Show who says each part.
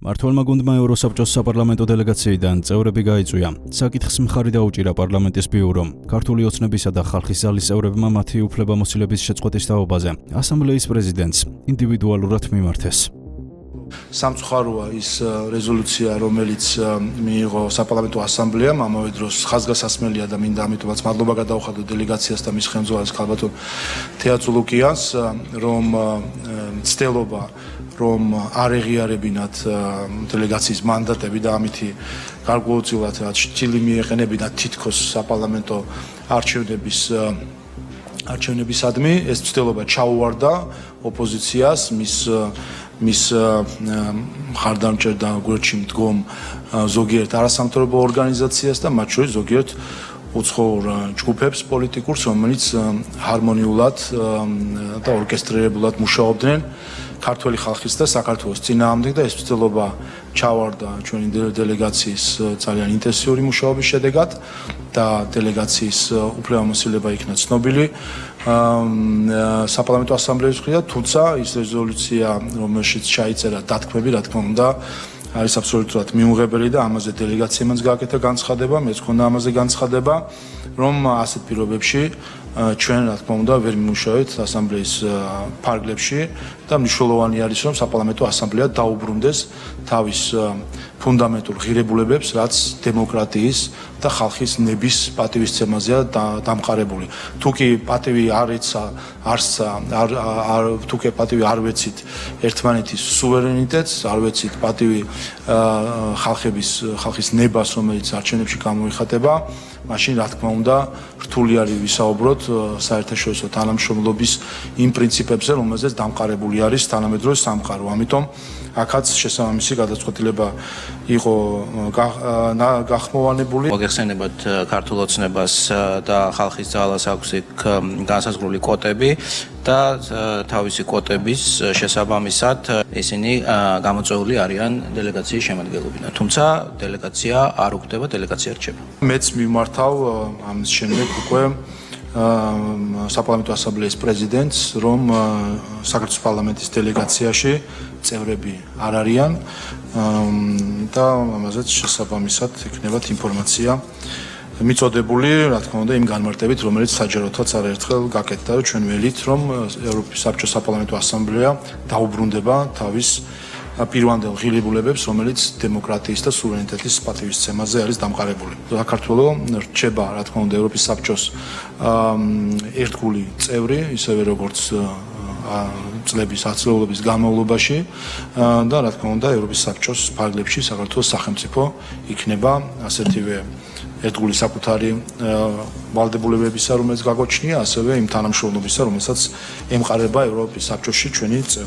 Speaker 1: მმართველმა გუნდმა ევროსაბჭოს საპარლამენტო დელეგაციიდან წევრები გაიწვია. საკითხს მხარი დაუჭირა პარლამენტის ბიურომ. ქართული ოცნებისა და ხალხის ზალის წევრებმა მათი უფლებამოსილების შეწყვეტის თაობაზე ასამბლეის პრეზიდენტს ინდივიდუალურად მიმართეს.
Speaker 2: სამწუხაროა ის რეზოლუცია, რომელიც მიიღო საპარლამენტო ასამბლეამ, ამავე დროს ხაზგასასმელია და მინდა ამიტომაც მადლობა გადავხადო დელეგაციას და მის ხელმძღვანელს ქალბატონ თეატრულუკიანს, რომ ცდილობა რომ არ ეღიარებინათ დელეგაციის მანდატები და ამითი გარკვეულწილად ჭილი მიეყენებინათ თითქოს საპარლამენტო არჩევნებისადმი, ეს ცდილობა ჩაუვარდა ოპოზიციას, მის მხარდამჭერ და გვერდში მდგომ ზოგიერთ არასამთავრობო ორგანიზაციას და მათ შორის ზოგიერთ უცხოურ ჯგუფებს პოლიტიკურს, რომელიც ჰარმონიულად და ორკესტრირებულად მუშაობდნენ ქართული ხალხის და საქართველოს წინააღმდეგ და ეს ცდილობა ჩავარდა ჩვენი დელეგაციის ძალიან ინტენსიური მუშაობის შედეგად და დელეგაციის უფლებამოსილება იქნა ცნობილი საპარლამენტო ასამბლეის მხრიდან, თუმცა ის რეზოლუცია, რომელშიც ჩაიწერა დათქმები, რა თქმა უნდა, არის აბსოლუტურად მიუღებელი და ამაზე დელეგაციამაც გააკეთა განცხადება, მეც მქონდა ამაზე განცხადება, რომ ასეთ პირობებში ჩვენ რა თქმა უნდა ვერ მიმუშავებთ ასამბლეის ფარგლებში და მნიშვნელოვანი არის რომ საპარლამენტო ასამბლეა დაუბრუნდეს თავის ფუნდამენტურ ღირებულებებს, რაც დემოკრატიის და ხალხის ნების პატივისცემაზეა დამყარებული. თუკი პატივი თუკი პატივი არ ვეცით ერთმანეთის სუვერენიტეტს, არ ვეცით პატივი ხალხის ნებას, რომელიც არჩევნებში გამოიხატება, მაშინ რა თქმა უნდა რთული არის ვისაუბროთ საერთაშორისო თანამშრომლობის იმ პრინციპებზე, რომელზეც დამყარებული არის თანამედროვე სამყარო. ამიტომ აქაც შესაბამისი გადაწყვეტილება იყო გახმოვანებული.
Speaker 3: მოგეხსენებათ ქართულ ოცნებას და ხალხის ძალას აქვს განსაზღვრული კვოტები და თავისი კვოტების შესაბამისად ისინი გამოწვეული არიან დელეგაციის შემადგენლობიდან. თუმცა დელეგაცია არ უხდება, დელეგაცია რჩება.
Speaker 2: მეც მიმართავ ამის შემდეგ უკვე საპარლამენტო ასამბლეის პრეზიდენტს, რომ საქართველოს პარლამენტის დელეგაციაში წევრები არ არიან და ამაზეც შესაბამისად იქნებათ ინფორმაცია მიწოდებული, რა თქმა უნდა, იმ განმარტებით, რომელიც საჯაროთაც არაერთხელ გაკეთდა, რომ ჩვენ ველით, რომ ევროპის საბჭოს საპარლამენტო ასამბლეა დაუბრუნდება თავის პირვანდელ ღირებულებებს, რომელიც დემოკრატიის და სუვერენიტეტის პატივისცემაზე არის დამყარებული. საქართველო რჩება, რა თქმა უნდა, ევროპის საბჭოს ერთგული წევრი, ისევე როგორც წლების ათწლეულობის განმავლობაში და რა თქმა უნდა, ევროპის საბჭოს ფარგლებში საქართველოს სახელმწიფო იქნება ასეთივე ერთგული საკუთარი ვალდებულებებისა, რომელიც გაგოჩნია, ასევე იმ თანამშრომლობისა, რომელსაც ემყარება ევროპის საბჭოში ჩვენი წევრები.